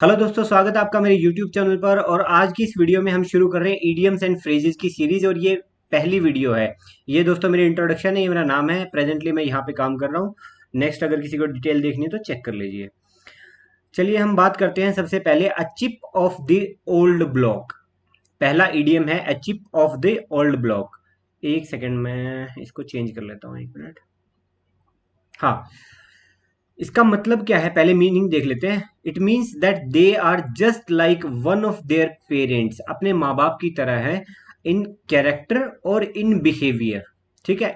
Hello दोस्तों, स्वागत है आपका मेरे YouTube चैनल पर। और आज की इस वीडियो में हम शुरू कर रहे हैं इडियम्स एंड फ्रेजेस की सीरीज। और ये पहली वीडियो है। ये दोस्तों मेरी इंट्रोडक्शन है, ये मेरा नाम है। प्रेजेंटली मैं यहाँ पे काम कर रहा हूँ। नेक्स्ट अगर किसी को डिटेल देखनी है तो चेक कर लीजिए। चलिए हम बात करते हैं सबसे पहले a chip of the old block. पहला इडियम है a chip of the old block. एक सेकेंड में इसको चेंज कर लेता हूँ, एक मिनट। हाँ, इसका मतलब क्या है पहले मीनिंग देख लेते हैं। It means that they are just like one of their parents, अपने माँ बाप की तरह है इन कैरेक्टर और इन बिहेवियर। ठीक है।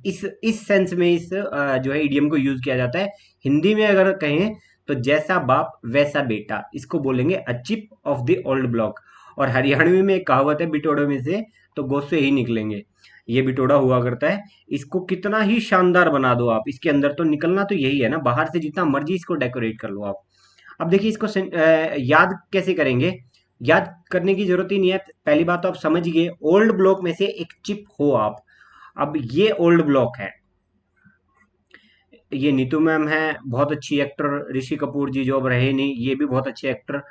इस सेंस में इस जो है इडियम को यूज किया जाता है। हिंदी में अगर कहें तो जैसा बाप वैसा बेटा, इसको बोलेंगे a chip of the old block. और हरियाणवी में एक कहावत है, बिटोड़े में से तो गोसे ही निकलेंगे। ये बिटोड़ा हुआ करता है। इसको कितना ही शानदार बना दो आप, इसके अंदर तो निकलना तो यही है ना, बाहर से जितना मर्जी इसको डेकोरेट कर लो आप। अब देखिए इसको याद कैसे करेंगे। याद करने की जरूरत ही नहीं है। पहली बात तो आप समझ गए, ओल्ड ब्लॉक में से एक चिप हो आप। अब ये ओल्ड ब्लॉक है। ये नीतू मैम है, बहुत अच्छी एक्टर। ऋषि कपूर जी जो अब रहे नहीं, ये भी बहुत अच्छे एक्टर।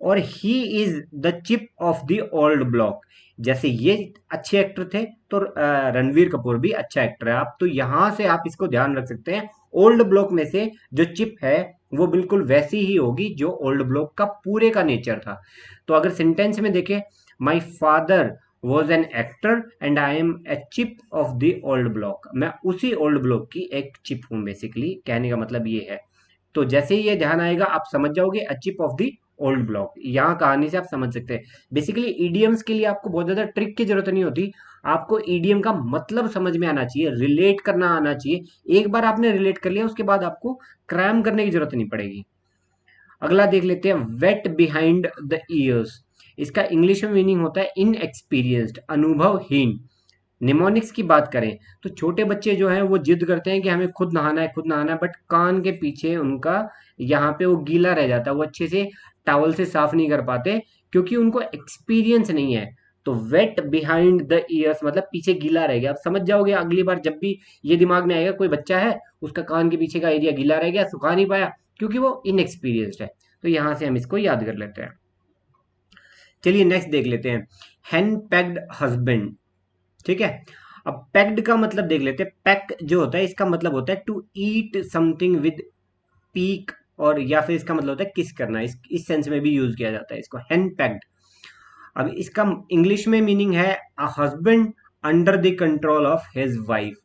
और he is the chip of the old block. जैसे ये अच्छे एक्टर थे तो रणवीर कपूर भी अच्छा एक्टर है। आप तो यहां से आप इसको ध्यान रख सकते हैं। ओल्ड ब्लॉक में से जो चिप है वो बिल्कुल वैसी ही होगी जो ओल्ड ब्लॉक का पूरे का नेचर था। तो अगर सेंटेंस में देखें, my father was an actor and I am a chip of the old block. मैं उसी ओल्ड ब्लॉक की एक चिप हूं, बेसिकली कहने का मतलब ये है। तो जैसे ही ये ध्यान आएगा आप समझ जाओगे a chip of the old block. यहाँ कहानी से आप समझ सकते हैं। बेसिकली ईडीएम्स के लिए आपको बहुत ज्यादा ट्रिक की जरूरत नहीं होती। आपको ईडीएम का मतलब समझ में आना चाहिए, रिलेट करना आना चाहिए। एक बार आपने रिलेट कर लिया उसके बाद आपको क्रैम करने की जरूरत नहीं पड़ेगी। अगला देख लेते हैं, वेट बिहाइंड द ईयर्स। इसका इंग्लिश में मीनिंग होता है इनएक्सपीरियंस्ड, अनुभवहीन। निमोनिक्स की बात करें तो छोटे बच्चे जो हैं वो जिद करते हैं कि हमें खुद नहाना है, खुद नहाना है। बट कान के पीछे उनका यहाँ पे वो गीला रह जाता है, वो अच्छे से टॉवल से साफ नहीं कर पाते क्योंकि उनको एक्सपीरियंस नहीं है। तो वेट बिहाइंड द ईयर्स मतलब पीछे गीला रह गया। आप समझ जाओगे अगली बार जब भी ये दिमाग में आएगा, कोई बच्चा है उसका कान के पीछे का एरिया गीला रह गया, सुखा नहीं पाया, क्योंकि वो इनएक्सपीरियंस्ड है। तो यहां से हम इसको याद कर लेते हैं। चलिए नेक्स्ट देख लेते हैं, हैन पैक्ड हस्बैंड। ठीक है। अब पैक्ड का मतलब देख लेते हैं। पैक जो होता है इसका मतलब होता है to eat something with peak, और या फिर इसका मतलब होता है किस करना। इस सेंस में भी यूज किया जाता है इसको, हैंड पैक्ड। अब इसका इंग्लिश में मीनिंग है a husband under the control of his wife,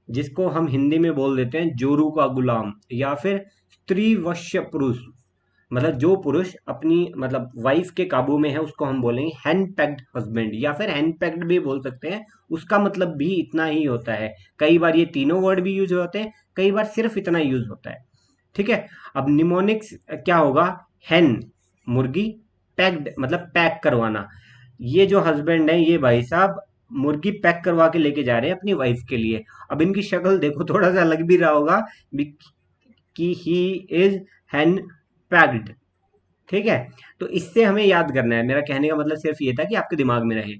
जिसको हम हिंदी में बोल देते हैं जोरू का गुलाम, या फिर स्त्री वश्य पुरुष। मतलब जो पुरुष अपनी मतलब वाइफ के काबू में है उसको हम बोलेंगे हैंड पैक्ड हस्बैंड, या फिर हैंड पैक्ड भी बोल सकते हैं। उसका मतलब भी इतना ही होता है। कई बार ये तीनों वर्ड भी यूज होते हैं, कई बार सिर्फ इतना यूज होता है। ठीक है। अब निमोनिक्स क्या होगा, हैन मुर्गी, पैक्ड मतलब पैक करवाना। ये जो हस्बैंड है ये भाई साहब मुर्गी पैक करवा के लेके जा रहे हैं अपनी वाइफ के लिए। अब इनकी शक्ल देखो, थोड़ा सा लग भी रहा होगा कि ही इज हैन पैक्ड। ठीक है। तो इससे हमें याद करना है। मेरा कहने का मतलब सिर्फ ये था कि आपके दिमाग में रहे,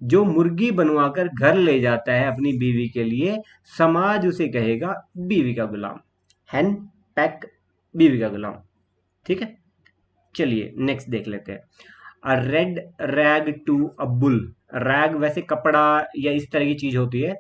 जो मुर्गी बनवाकर घर ले जाता है अपनी बीवी के लिए, समाज उसे कहेगा बीवी का गुलाम। हैन पैक, बीवी का गुलाम। ठीक है। चलिए नेक्स्ट देख लेते हैं, a red rag to a bull. Rag वैसे कपड़ा या इस तरह की चीज होती है।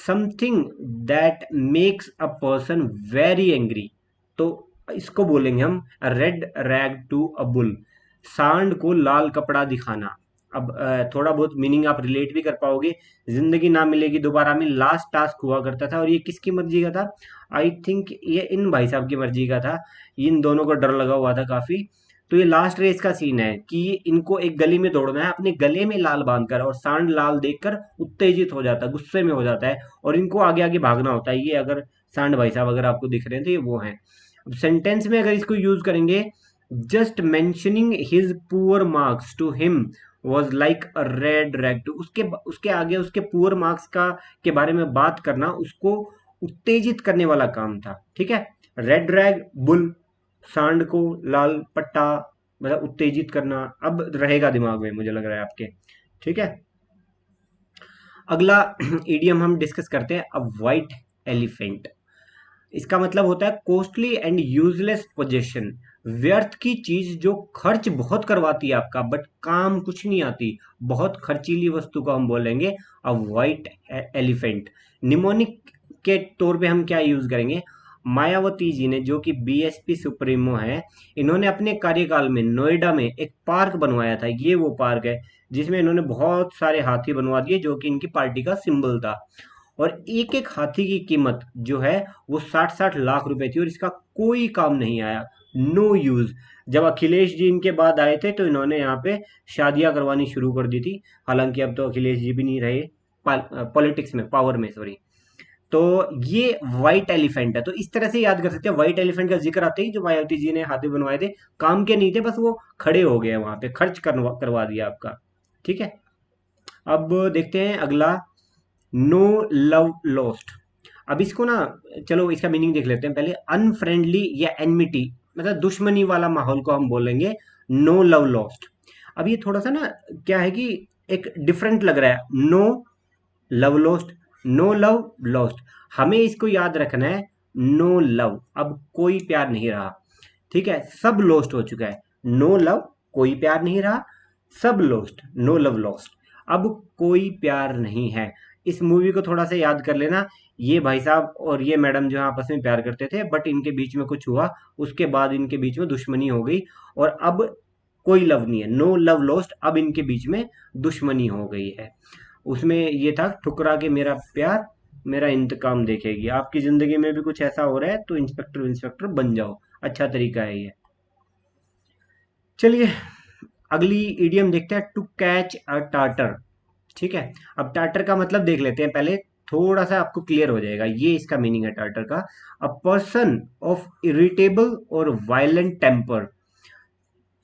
Something that makes a person very angry. तो इसको बोलेंगे हम red rag to a bull, सांड को लाल कपड़ा दिखाना। अब थोड़ा बहुत मीनिंग आप रिलेट भी कर पाओगे। जिंदगी ना मिलेगी दोबारा में लास्ट टास्क हुआ करता था, और ये किसकी मर्जी का था, आई थिंक ये इन भाई साहब की मर्जी का था। इन दोनों को डर लगा हुआ था काफी। तो ये लास्ट रेस का सीन है कि इनको एक गली में दौड़ना है अपने गले में लाल बांधकर, और सांड लाल देखकर उत्तेजित हो जाता है, गुस्से में हो जाता है, और इनको आगे आगे भागना होता है। ये अगर सांड भाई साहब अगर आपको दिख रहे हैं तो ये वो हैं। अब सेंटेंस में अगर इसको यूज करेंगे, just mentioning his poor marks to him was like a red rag to. उसके उसके आगे उसके पुअर मार्क्स का के बारे में बात करना उसको उत्तेजित करने वाला काम था। ठीक है। रेड रैग बुल, सांड को लाल पट्टा, मतलब उत्तेजित करना। अब रहेगा दिमाग में मुझे लग रहा है आपके। ठीक है। अगला इडियम हम डिस्कस करते हैं, अब वाइट एलिफेंट। इसका मतलब होता है कॉस्टली एंड यूजलेस पोजेशन। व्यर्थ की चीज जो खर्च बहुत करवाती है आपका बट काम कुछ नहीं आती, बहुत खर्चीली वस्तु को हम बोलेंगे अ वाइट एलिफेंट। निमोनिक के तौर पे हम क्या यूज करेंगे? मायावती जी ने, जो कि बीएसपी सुप्रीमो है, इन्होंने अपने कार्यकाल में नोएडा में एक पार्क बनवाया था। ये वो पार्क है जिसमें इन्होंने बहुत सारे हाथी बनवा दिए जो कि इनकी पार्टी का सिंबल था। और एक एक हाथी की कीमत जो है वो 60-60 लाख रुपए थी और इसका कोई काम नहीं आया, नो यूज। जब अखिलेश जी इनके बाद आए थे तो इन्होंने यहाँ पे शादियां करवानी शुरू कर दी थी। हालांकि अब तो अखिलेश जी भी नहीं रहे पॉलिटिक्स में, पावर में, सॉरी। तो ये व्हाइट एलिफेंट है, तो इस तरह से याद कर सकते हैं। व्हाइट एलिफेंट का जिक्र आते ही जो मायावती जी ने हाथी बनवाए थे, काम के नहीं थे, बस वो खड़े हो गए वहां पे, खर्च करवा दिया आपका। ठीक है। अब देखते हैं अगला, नो लव लॉस्ट। अब इसको ना, चलो इसका मीनिंग देख लेते हैं पहले। अनफ्रेंडली या एनमिटी, मतलब दुश्मनी वाला माहौल को हम बोलेंगे नो लव लॉस्ट। अब ये थोड़ा सा ना क्या है कि एक डिफरेंट लग रहा है, no love lost, no love lost. हमें इसको याद रखना है, नो लव, अब कोई प्यार नहीं रहा। ठीक है, सब लॉस्ट हो चुका है। नो लव, कोई प्यार नहीं रहा, सब लॉस्ट, नो लव लॉस्ट। अब कोई प्यार नहीं है। इस मूवी को थोड़ा सा याद कर लेना। ये भाई साहब और ये मैडम जो है आपस में प्यार करते थे, बट इनके बीच में कुछ हुआ, उसके बाद इनके बीच में दुश्मनी हो गई और अब कोई लव नहीं है, नो लव लॉस्ट। अब इनके बीच में दुश्मनी हो गई है। उसमें ये था, ठुकरा के मेरा प्यार मेरा इंतकाम देखेगी। आपकी जिंदगी में भी कुछ ऐसा हो रहा है तो इंस्पेक्टर इंस्पेक्टर बन जाओ, अच्छा तरीका है ये। चलिए अगली इडियम देखते हैं, टू कैच अ टाटर। ठीक है। अब टाटर का मतलब देख लेते हैं पहले, थोड़ा सा आपको क्लियर हो जाएगा। ये इसका मीनिंग है टाटर का, अ पर्सन ऑफ इरिटेबल और वायलेंट टेम्पर।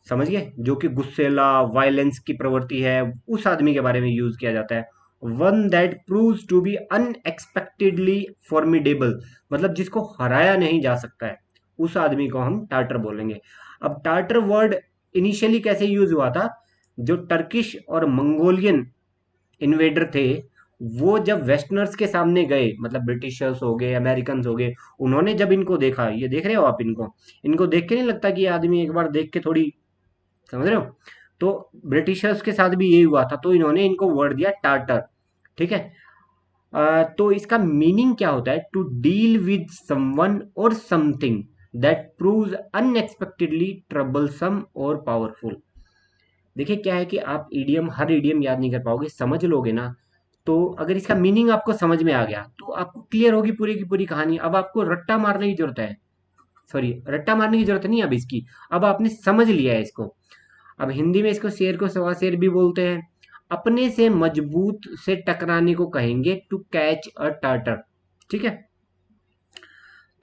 समझ गए? जो कि गुस्सेला, वायलेंस की प्रवृत्ति है, उस आदमी के बारे में यूज किया जाता है। One that proves to be unexpectedly formidable, मतलब जिसको हराया नहीं जा सकता है, उस आदमी को हम टार्टर बोलेंगे। अब टार्टर वर्ड इनिशियली कैसे यूज हुआ था? जो टर्किश और मंगोलियन इन्वेडर थे, वो जब वेस्टर्नर्स के सामने गए, मतलब ब्रिटिशर्स हो गए, अमेरिकन हो गए, उन्होंने जब इनको देखा, ये देख रहे हो आप इनको, इनको देख के नहीं लगता कि ये आदमी एक बार देख के थोड़ी, समझ रहे हो? तो ब्रिटिशर्स के साथ भी यही हुआ था, तो इन्होंने इनको वर्ड दिया टार्टर। ठीक है। तो इसका मीनिंग क्या होता है? टू डील विद समवन और something that proves unexpectedly troublesome और पावरफुल। देखिए क्या है कि आप ईडियम, हर ईडियम याद नहीं कर पाओगे, समझ लोगे ना। तो अगर इसका मीनिंग आपको समझ में आ गया तो आपको क्लियर होगी पूरी की पूरी कहानी। अब आपको रट्टा मारने की जरूरत है, सॉरी, रट्टा मारने की जरूरत नहीं है अब इसकी। अब आपने समझ लिया है इसको। अब हिंदी में इसको शेर को सवा शेर भी बोलते हैं। अपने से मजबूत से टकराने को कहेंगे टू कैच अ टार्टर। ठीक है।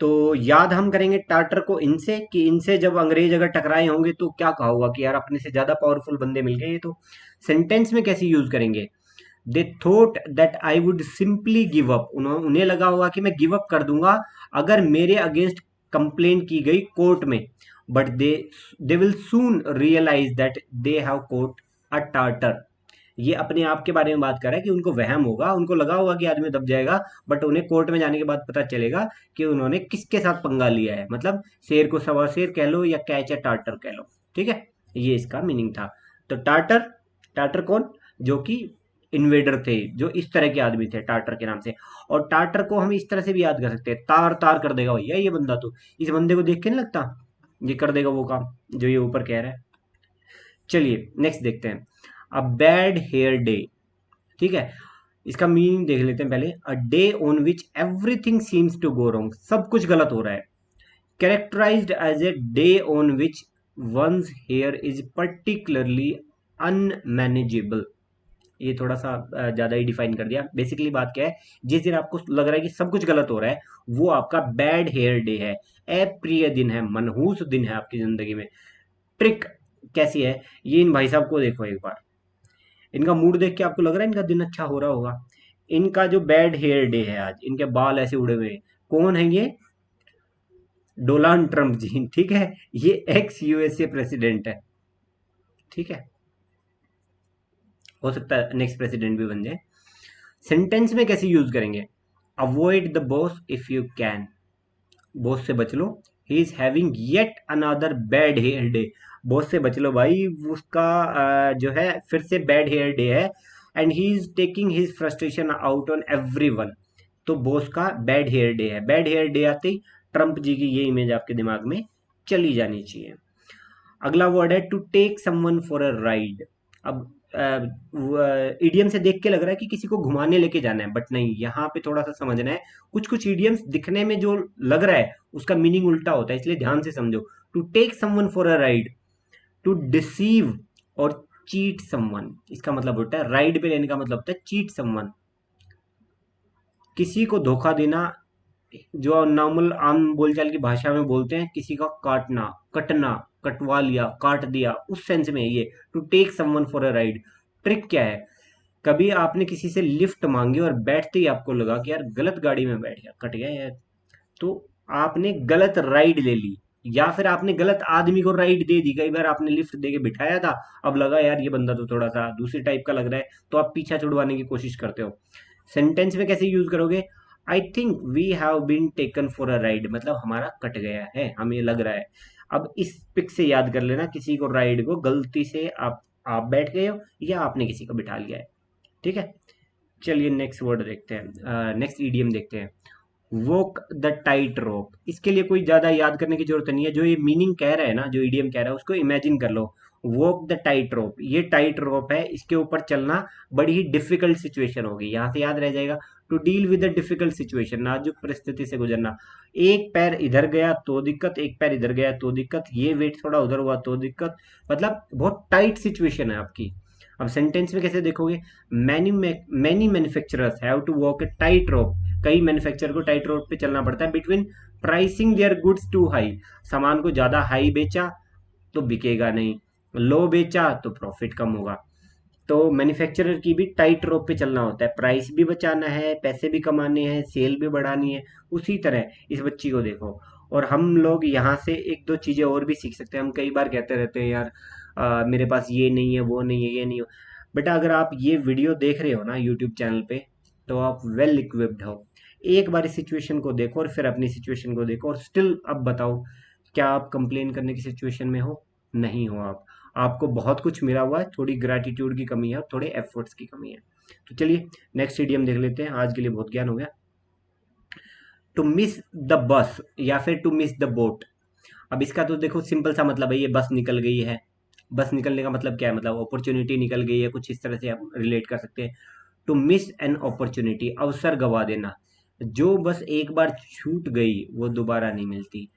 तो याद हम करेंगे टार्टर को इनसे, कि इनसे जब अंग्रेज अगर टकराए होंगे तो क्या कहा होगा कि यार अपने से ज्यादा पावरफुल बंदे मिल गए। ये तो सेंटेंस में कैसे यूज करेंगे? They thought that I would simply give up, उन्हें लगा होगा कि मैं गिव अप कर दूंगा अगर मेरे अगेंस्ट कंप्लेन की गई कोर्ट में। But they will soon realise that they have caught a tartar. ये अपने आप के बारे में बात कर रहा है कि उनको वहम होगा, उनको लगा होगा कि आदमी दब जाएगा, बट उन्हें कोर्ट में जाने के बाद पता चलेगा कि उन्होंने किसके साथ पंगा लिया है। मतलब शेर को सवा शेर कह लो या कैच अ टार्टर कह लो। ठीक है। ये इसका मीनिंग था। तो टार्टर, टार्टर कौन? जो कि इन्वेडर थे, जो इस तरह के आदमी थे टार्टर के नाम से। और टार्टर को हम इस तरह से भी याद कर सकते हैं, तार तार कर देगा भैया ये बंदा, तो इस बंदे को देख के नहीं लगता ये कर देगा वो काम जो ये ऊपर कह रहा है। चलिए नेक्स्ट देखते हैं, अ बैड हेयर डे। ठीक है। इसका मीनिंग देख लेते हैं पहले, a day on which everything seems to go wrong, सब कुछ गलत हो रहा है। Characterised as a day on which one's hair is particularly unmanageable. ये थोड़ा सा ज्यादा ही डिफाइन कर दिया। बेसिकली बात क्या है, जिस दिन आपको लग रहा है कि सब कुछ गलत हो रहा है, वो आपका बैड हेयर डे है, अप्रिय दिन है, मनहूस दिन है आपकी जिंदगी में। ट्रिक कैसी है? ये इन भाई साहब को देखो एक बार, इनका मूड देख के आपको लग रहा है इनका दिन अच्छा हो रहा होगा। इनका जो बैड हेयर डे है आज, इनके बाल ऐसे उड़े हुए हैं। कौन है ये? डोनाल्ड ट्रंप जी। ठीक है। ये एक्स यूएसए प्रेसिडेंट है। ठीक है। हो सकता है नेक्स्ट प्रेसिडेंट भी बन जाए। सेंटेंस में कैसे यूज करेंगे? Avoid the boss if you can, boss से बच लो he is having yet another bad hair day. Boss से बच लो भाई, उसका जो है फिर से बैड हेयर डे है। And he is taking his frustration out on everyone. तो बॉस का बैड हेयर डे है। बैड हेयर डे आते ही ट्रम्प जी की ये इमेज आपके दिमाग में चली जानी चाहिए। अगला वर्ड है to take someone for a ride. अब इडियम से देख के लग रहा है कि किसी को घुमाने लेके जाना है, बट नहीं, यहाँ पे थोड़ा सा समझना है। कुछ कुछ इडियम्स दिखने में जो लग रहा है उसका मीनिंग उल्टा होता है, इसलिए ध्यान से समझो। To take someone for a ride, to deceive और चीट समवन, इसका मतलब होता है राइड पे लेने का मतलब होता है चीट समवन, किसी को धोखा देना। जो नॉर्मल आम बोलचाल की भाषा में बोलते हैं, किसी का काटना, कटना, कटवा लिया, काट दिया, उस सेंस में है ये to take someone for a ride. Trick क्या है? कभी आपने किसी से लिफ्ट मांगी और बैठते ही आपको लगा कि यार गलत गाड़ी में बैठ गया, कट गया यार, तो आपने गलत राइड ले ली, या फिर आपने गलत आदमी को राइड दे दी। कई बार आपने लिफ्ट दे के बिठाया था, अब लगा यार ये बंदा तो थोड़ा सा दूसरी टाइप का लग रहा है, तो आप पीछा छुड़वाने की कोशिश करते हो। सेंटेंस में कैसे यूज करोगे? I think we have been taken for a ride, मतलब हमारा कट गया है, हमें लग रहा है। अब इस पिक से याद कर लेना, किसी को राइड को गलती से आप बैठ गए हो या आपने किसी को बिठा लिया है। ठीक है, चलिए नेक्स्ट वर्ड देखते हैं, नेक्स्ट ईडियम देखते हैं। वॉक द टाइट रोप। इसके लिए कोई ज्यादा याद करने की जरूरत नहीं है, जो ये मीनिंग कह रहा है ना, जो ईडियम कह रहा है उसको इमेजिन कर लो। वॉक द टाइट रोप, ये टाइट रोप है, इसके ऊपर चलना बड़ी ही डिफिकल्ट सिचुएशन होगी, यहाँ से याद रह जाएगा। To deal with the difficult situation, नाजुक परिस्थिति से गुजरना। एक पैर इधर गया तो दिक्कत, एक पैर इधर गया तो दिक्कत, ये वेट थोड़ा उधर हुआ तो दिक्कत, मतलब बहुत टाइट सिचुएशन है आपकी। अब सेंटेंस में कैसे देखोगे? Many many manufacturers have to walk a tight rope, कई मैन्युफैक्चरर को टाइट रोप पे चलना पड़ता है। Between pricing their goods too high, सामान को ज्यादा हाई बेचा तो बिकेगा नहीं, लो बेचा तो प्रॉफिट कम होगा। तो मैन्युफैक्चरर की भी टाइट रोप पे चलना होता है, प्राइस भी बचाना है, पैसे भी कमाने हैं, सेल भी बढ़ानी है। उसी तरह इस बच्ची को देखो। और हम लोग यहाँ से एक दो चीजें और भी सीख सकते हैं। हम कई बार कहते रहते हैं यार मेरे पास ये नहीं है, वो नहीं है, ये नहीं हो। बेटा अगर आप ये वीडियो देख रहे हो ना यूट्यूब चैनल पे, तो आप वेल इक्विप्ड हो। एक बार इस सिचुएशन को देखो और फिर अपनी सिचुएशन को देखो, और स्टिल अब बताओ, क्या आप कंप्लेन करने की सिचुएशन में हो? नहीं हो आप। आपको बहुत कुछ मिला हुआ है, थोड़ी ग्रैटिट्यूड की कमी है और थोड़े एफर्ट्स की कमी है। तो चलिए नेक्स्ट इडियम देख लेते हैं, आज के लिए बहुत ज्ञान हो गया। टू मिस द बस या फिर टू मिस द बोट। अब इसका तो देखो सिंपल सा मतलब है, ये बस निकल गई है। बस निकलने का मतलब क्या है? मतलब अपॉर्चुनिटी निकल गई है, कुछ इस तरह से आप रिलेट कर सकते हैं। टू मिस एन अपॉर्चुनिटी, अवसर गवा देना। जो बस एक बार छूट गई वो दोबारा नहीं मिलती।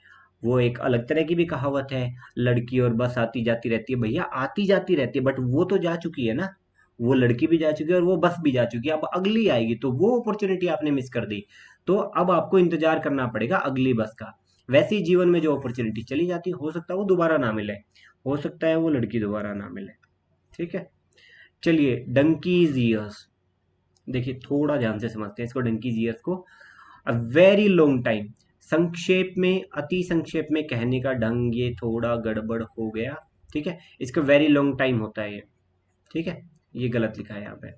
वो एक अलग तरह की भी कहावत है, लड़की और बस आती जाती रहती है। भैया आती जाती रहती है, बट वो तो जा चुकी है ना, वो लड़की भी जा चुकी है और वो बस भी जा चुकी है, अब अगली आएगी, तो वो अपॉर्चुनिटी आपने मिस कर दी। तो अब आपको इंतजार करना पड़ेगा अगली बस का। वैसे ही जीवन में जो अपॉर्चुनिटी चली जाती है, हो सकता है वो दोबारा ना मिले, हो सकता है वो लड़की दोबारा ना मिले। ठीक है, चलिए डंकीज ईयर्स, देखिए थोड़ा ध्यान से समझते हैं इसको, डंकीज ईयर्स को। अ वेरी लॉन्ग टाइम, संक्षेप में, अति संक्षेप में कहने का ढंग ये थोड़ा गड़बड़ हो गया। ठीक है, इसका वेरी लॉन्ग टाइम होता है ये। ठीक है, ये गलत लिखा है यहाँ पे।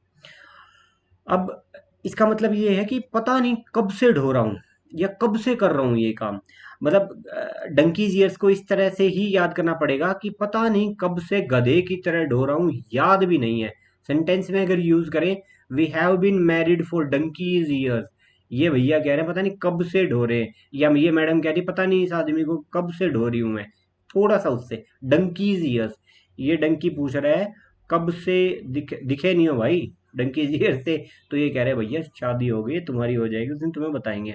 अब इसका मतलब ये है कि पता नहीं कब से ढो रहा हूँ या कब से कर रहा हूँ ये काम। मतलब डंकीज ईयर्स को इस तरह से ही याद करना पड़ेगा कि पता नहीं कब से गधे की तरह ढो रहा हूँ, याद भी नहीं है। सेंटेंस में अगर यूज करें, we have been married for donkey's years, ये भैया कह रहे हैं पता नहीं कब से ढो रहे हैं, या ये मैडम कह रही पता नहीं इस आदमी को कब से ढो रही हूं मैं। थोड़ा सा उससे, डंकीज ईयर्स, ये डंकी पूछ रहा है कब से दिखे नहीं हो भाई डंकीज ईयर्स से, तो ये कह रहे हैं भैया शादी हो गई तुम्हारी, हो जाएगी उस दिन तुम्हें बताएंगे।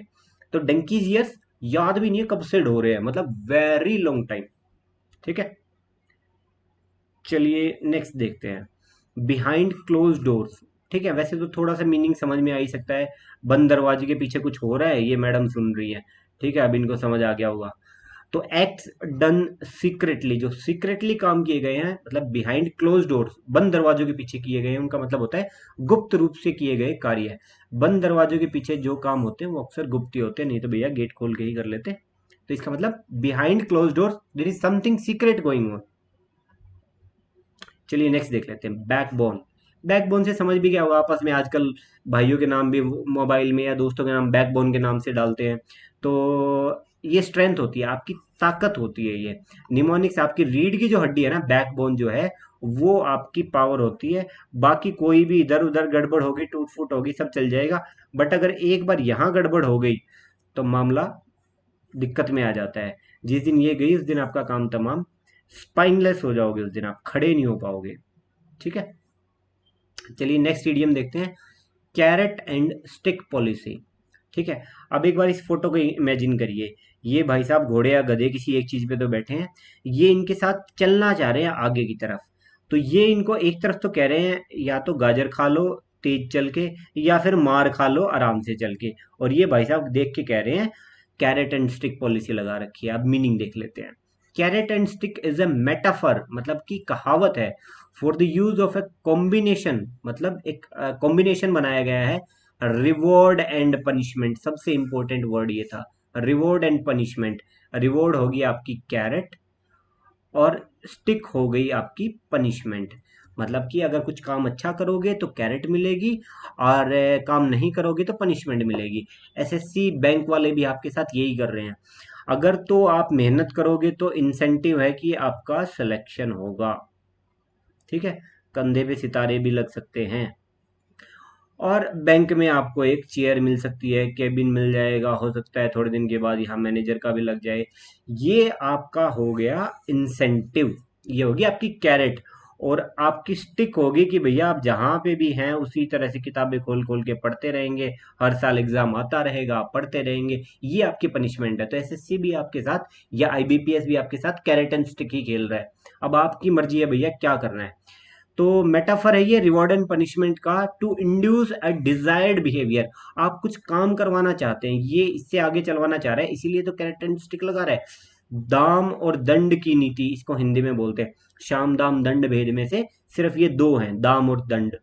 तो डंकीज ईयर्स याद भी नहीं है कब से ढो रहे हैं, मतलब वेरी लॉन्ग टाइम। ठीक है, चलिए नेक्स्ट देखते हैं, बिहाइंड क्लोज डोर्स। ठीक है, वैसे तो थोड़ा सा मीनिंग समझ में आ ही सकता है, बंद दरवाजे के पीछे कुछ हो रहा है, ये मैडम सुन रही है। ठीक है, अब इनको समझ आ गया होगा। तो एक्ट्स डन सीक्रेटली, जो सीक्रेटली काम किए गए हैं, मतलब बिहाइंड क्लोज डोर्स, बंद दरवाजों के पीछे किए गए हैं, उनका मतलब होता है गुप्त रूप से किए गए कार्य। बंद दरवाजों के पीछे जो काम होते हैं वो अक्सर गुप्त ही होते हैं, नहीं तो भैया गेट खोल के ही कर लेते। तो इसका मतलब behind closed doors there is something secret going on. चलिए नेक्स्ट देख लेते हैं, बैकबोन। बैकबोन से समझ भी क्या होगा, आपस में आजकल भाइयों के नाम भी मोबाइल में या दोस्तों के नाम बैकबोन के नाम से डालते हैं। तो ये स्ट्रेंथ होती है, आपकी ताकत होती है। ये निमोनिक्स आपकी रीढ़ की जो हड्डी है ना, बैकबोन जो है, वो आपकी पावर होती है। बाकी कोई भी इधर उधर गड़बड़ होगी, टूट फूट होगी, सब चल जाएगा। बट अगर एक बार यहाँ गड़बड़ हो गई तो मामला दिक्कत में आ जाता है। जिस दिन ये गई उस दिन आपका काम तमाम, स्पाइनलेस हो जाओगे, उस दिन आप खड़े नहीं हो पाओगे। ठीक है, चलिए नेक्स्ट इडियम देखते हैं, कैरेट एंड स्टिक पॉलिसी। ठीक है, अब एक बार इस फोटो को इमेजिन करिए। ये भाई साहब घोड़े या गधे किसी एक चीज पे तो बैठे हैं, ये इनके साथ चलना चाह रहे हैं आगे की तरफ। तो ये इनको एक तरफ तो कह रहे हैं या तो गाजर खा लो तेज चल के, या फिर मार खा लो आराम से चल के। और ये भाई साहब देख के कह रहे हैं कैरेट एंड स्टिक पॉलिसी लगा रखी है। अब मीनिंग देख लेते हैं। Carat and stick is a metaphor, मतलब कि कहावत है, for the use of a combination, मतलब एक कॉम्बिनेशन बनाया गया है, रिवॉर्ड एंड पनिशमेंट। सबसे इंपॉर्टेंट वर्ड ये था, रिवॉर्ड एंड पनिशमेंट। रिवॉर्ड होगी आपकी कैरेट और स्टिक हो गई आपकी पनिशमेंट। मतलब कि अगर कुछ काम अच्छा करोगे तो कैरेट मिलेगी, और काम नहीं करोगे तो पनिशमेंट मिलेगी। एसएससी बैंक वाले भी आपके साथ यही कर रहे हैं। अगर तो आप मेहनत करोगे तो इंसेंटिव है कि आपका सिलेक्शन होगा। ठीक है, कंधे पे सितारे भी लग सकते हैं। और बैंक में आपको एक चेयर मिल सकती है, केबिन मिल जाएगा, हो सकता है थोड़े दिन के बाद यहाँ मैनेजर का भी लग जाए। ये आपका हो गया इंसेंटिव, ये होगी आपकी कैरेट। और आपकी स्टिक होगी कि भैया आप जहाँ पे भी हैं उसी तरह से किताबें खोल खोल के पढ़ते रहेंगे, हर साल एग्जाम आता रहेगा, आप पढ़ते रहेंगे। ये आपकी पनिशमेंट है। तो एसएससी भी आपके साथ या आईबीपीएस भी आपके साथ कैरेट एंड स्टिक ही खेल रहा है। अब आपकी मर्जी है भैया क्या करना है। तो मेटाफर है ये रिवॉर्ड एंड पनिशमेंट का, to induce a desired behaviour. आप कुछ काम करवाना चाहते हैं, ये इससे आगे चलवाना चाह रहे हैं, इसीलिए तो कैरेट एंड स्टिक लगा रहा है। दाम और दंड की नीति इसको हिंदी में बोलते हैं। शाम दाम दंड भेद में से सिर्फ ये दो हैं, दाम और दंड।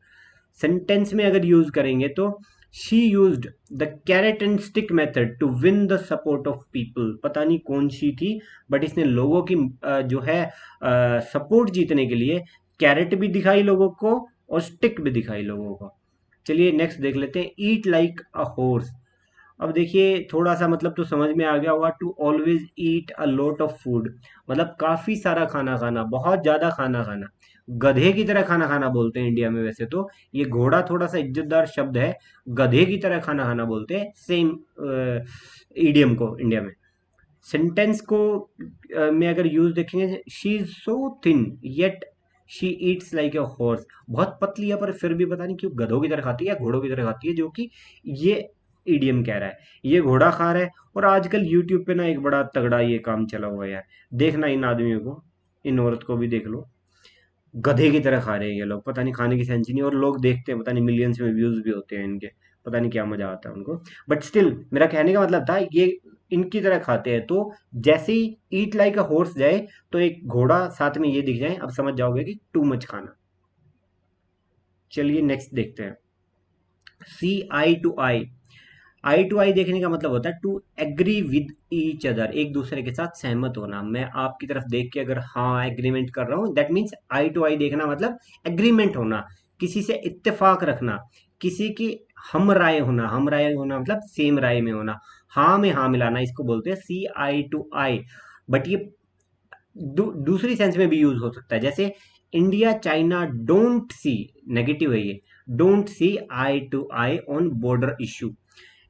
सेंटेंस में अगर यूज करेंगे तो she used the carrot and stick method to win the support of people. पता नहीं कौन सी थी, बट इसने लोगों की जो है सपोर्ट जीतने के लिए कैरेट भी दिखाई लोगों को और स्टिक भी दिखाई लोगों को। चलिए नेक्स्ट देख लेते हैं, ईट लाइक अ हॉर्स। अब देखिए थोड़ा सा मतलब तो समझ में आ गया होगा, to always eat a lot of food, मतलब काफी सारा खाना खाना, बहुत ज्यादा खाना खाना। गधे की तरह खाना खाना बोलते हैं इंडिया में वैसे तो, ये घोड़ा थोड़ा सा इज्जतदार शब्द है, गधे की तरह खाना खाना बोलते हैं सेम ईडियम को इंडिया में। सेंटेंस को में अगर यूज देखेंगे, she is so thin yet she Yeats like a horse. बहुत पतली है पर फिर भी पता नहीं क्यों गधों की तरह खाती है या घोड़ों की तरह खाती है, जो कि ये ईडियम कह रहा है। ये घोड़ा खा रहा है। और आजकल यूट्यूब पे ना एक बड़ा तगड़ा ये काम चला हुआ है यार, देखना इन आदमियों को, इन औरत को भी देख लो, गधे की तरह खा रहे हैं ये लोग। पता नहीं खाने की सेंस ही नहीं, और लोग देखते हैं, पता नहीं मिलियंस में व्यूज भी होते हैं इनके, पता नहीं क्या मजा आता है उनको। बट स्टिल मेरा कहने का मतलब था ये इनकी तरह खाते हैं। तो जैसे ही ईट लाइक अ हॉर्स जाए तो एक घोड़ा साथ में ये दिख जाए, अब समझ जाओगे कि टू मच खाना। चलिए नेक्स्ट देखते हैं, सी eye to I. I to आई देखने का मतलब होता है to agree with each other, एक दूसरे के साथ सहमत होना। मैं आपकी तरफ देख के अगर हाँ एग्रीमेंट कर रहा हूँ, दैट मीन्स आई टू आई देखना मतलब एग्रीमेंट होना, किसी से इत्तेफाक रखना, किसी की हम राय होना। हम राय होना मतलब सेम राय में होना, हाँ में हाँ मिलाना, इसको बोलते हैं सी आई टू आई। बट ये दूसरी सेंस में भी यूज हो सकता है, जैसे India China don't see, negative है ये, don't see eye to eye on border issue.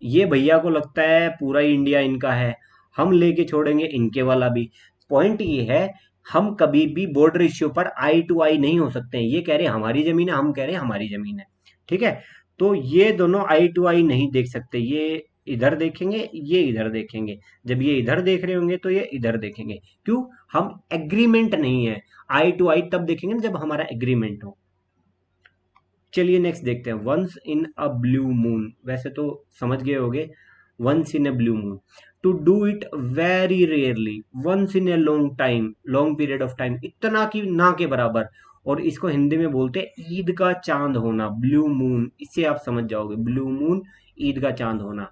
ये भैया को लगता है पूरा ही इंडिया इनका है, हम लेके छोड़ेंगे इनके वाला भी। पॉइंट ये है, हम कभी भी बॉर्डर इश्यू पर आई टू आई नहीं हो सकते हैं। ये कह रहे हैं हमारी जमीन है, हम कह रहे हैं हमारी जमीन है। ठीक है, तो ये दोनों आई टू आई नहीं देख सकते। ये इधर देखेंगे, ये इधर देखेंगे। जब ये इधर देख रहे होंगे तो ये इधर देखेंगे। क्यों? हम एग्रीमेंट नहीं है। आई टू आई तब देखेंगे ना जब हमारा एग्रीमेंट हो। चलिए नेक्स्ट देखते हैं, once in a blue moon. वैसे तो समझ गए होगे, once in a blue moon, to do it very rarely, once in a long time, long period of time, इतना कि ना के बराबर। और इसको हिंदी में बोलते हैं ईद का चांद होना, ब्लू मून। इससे आप समझ जाओगे, ब्लू मून ईद का चांद होना।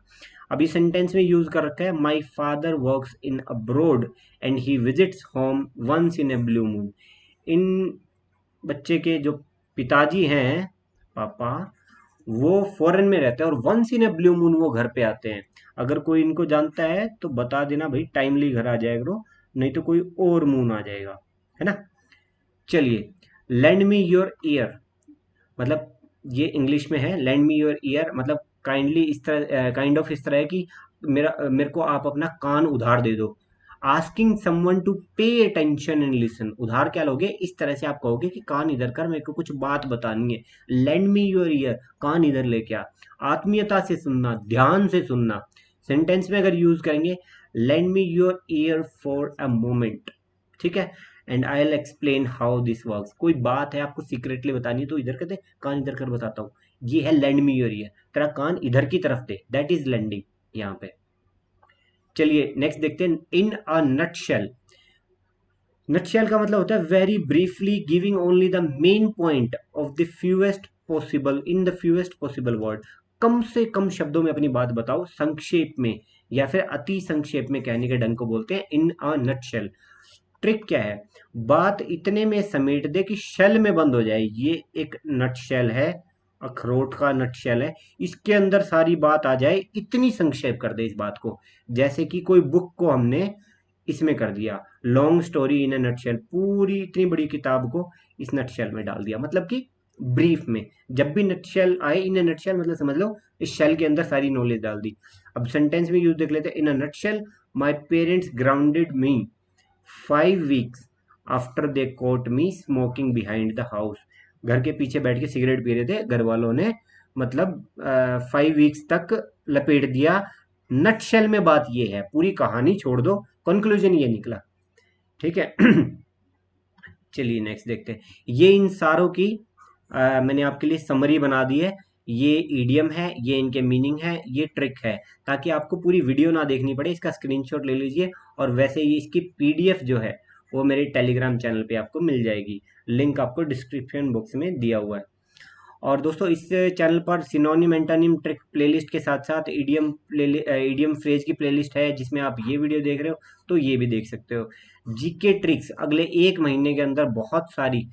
अभी सेंटेंस में यूज कर रखा है, my father works in abroad and he visits home once in a blue moon. इन बच्चे के जो पिताजी हैं, पापा, वो फॉरेन में रहते हैं और once in a blue moon वो घर पे आते हैं। अगर कोई इनको जानता है तो बता देना भाई, टाइमली घर आ जाएगा करो, नहीं तो कोई और मून आ जाएगा, है ना। चलिए, लैंड मी योर ईयर, मतलब ये इंग्लिश में है, लैंड मी योर ईयर मतलब काइंडली, इस तरह काइंड ऑफ इस तरह है कि मेरे को आप अपना कान उधार दे दो। Asking someone to pay attention and listen, उधार क्या लोगे, इस तरह से आप कहोगे कि कान इधर कर, मेरे को कुछ बात बतानी है। लैंड मी योर ईयर, कान इधर लेके आ। आत्मीयता से सुनना, ध्यान से सुनना। सेंटेंस में अगर यूज करेंगे, land me your year for a moment, ठीक है, and I will explain how this works. कोई बात है आपको सीक्रेटली बतानी है तो इधर कर दे, कान इधर कर बताता हूँ। ये है लैंड मी योर ईयर, तेरा कान इधर की तरफ दे, दैट इज लैंडिंग यहाँ पे। चलिए नेक्स्ट देखते हैं, इन अ नटशेल। नटशेल का मतलब होता है very briefly giving only the main point of the fewest possible in the fewest possible word. कम से कम शब्दों में अपनी बात बताओ, संक्षेप में, या फिर अति संक्षेप में कहने के ढंग को बोलते हैं इन अ नटशेल। ट्रिक क्या है, बात इतने में समेट दे कि शेल में बंद हो जाए। ये एक नट शेल है, अखरोट का नट शेल है, इसके अंदर सारी बात आ जाए, इतनी संक्षेप कर दे इस बात को, जैसे कि कोई बुक को हमने इसमें कर दिया, long story in a nutshell, पूरी इतनी बड़ी किताब को इस नट शेल में डाल दिया, मतलब कि ब्रीफ में। जब भी नट शेल आए, इन ए नट शेल मतलब समझ लो इस शेल के अंदर सारी नॉलेज डाल दी। अब सेंटेंस में यूज देख लेते हैं, in a nutshell my parents grounded me 5 weeks after they caught me smoking behind the house. घर के पीछे बैठ के सिगरेट पी रहे थे घर वालों ने, मतलब 5 weeks तक लपेट दिया। नटशेल में बात ये है, पूरी कहानी छोड़ दो, कंक्लूजन ये निकला, ठीक है। चलिए नेक्स्ट देखते हैं, ये इन सारों की मैंने आपके लिए समरी बना दी है। ये ईडियम है, ये इनके मीनिंग है, ये ट्रिक है, ताकि आपको पूरी वीडियो ना देखनी पड़े, इसका स्क्रीनशॉट ले लीजिए। और वैसे ही इसकी पीडीएफ जो है वो मेरे टेलीग्राम चैनल पे आपको मिल जाएगी, लिंक आपको डिस्क्रिप्शन बॉक्स में दिया हुआ है। और दोस्तों इस चैनल पर सिनोनिम एंटोनिम ट्रिक प्लेलिस्ट के साथ साथ ईडियम फ्रेज की प्लेलिस्ट है, जिसमें आप ये वीडियो देख रहे हो तो ये भी देख सकते हो। जीके ट्रिक्स अगले 1 महीने के अंदर बहुत सारी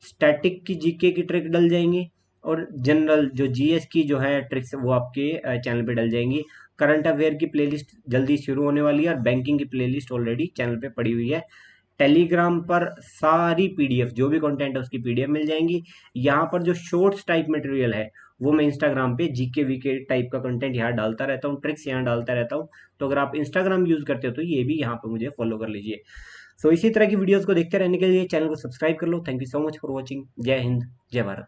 स्टैटिक की जीके की ट्रिक डल जाएंगी, और जनरल जो जीएस की जो है ट्रिक्स वो आपके चैनल पे डल जाएंगी। करंट अफेयर की प्लेलिस्ट जल्दी शुरू होने वाली है, और बैंकिंग की प्लेलिस्ट ऑलरेडी चैनल पे पड़ी हुई है। टेलीग्राम पर सारी पीडीएफ, जो भी कंटेंट है उसकी पीडीएफ मिल जाएंगी। यहाँ पर जो शॉर्ट्स टाइप मटेरियल है वो मैं इंस्टाग्राम पे जीके वीके टाइप का कंटेंट यहाँ डालता रहता हूँ, ट्रिक्स यहाँ डालता रहता हूँ। तो अगर आप इंस्टाग्राम यूज करते हो तो ये भी यहाँ पे मुझे फॉलो कर लीजिए। सो इसी तरह की वीडियोस को देखते रहने के लिए चैनल को सब्सक्राइब कर लो। Thank you so much for watching. जय हिंद, जय भारत।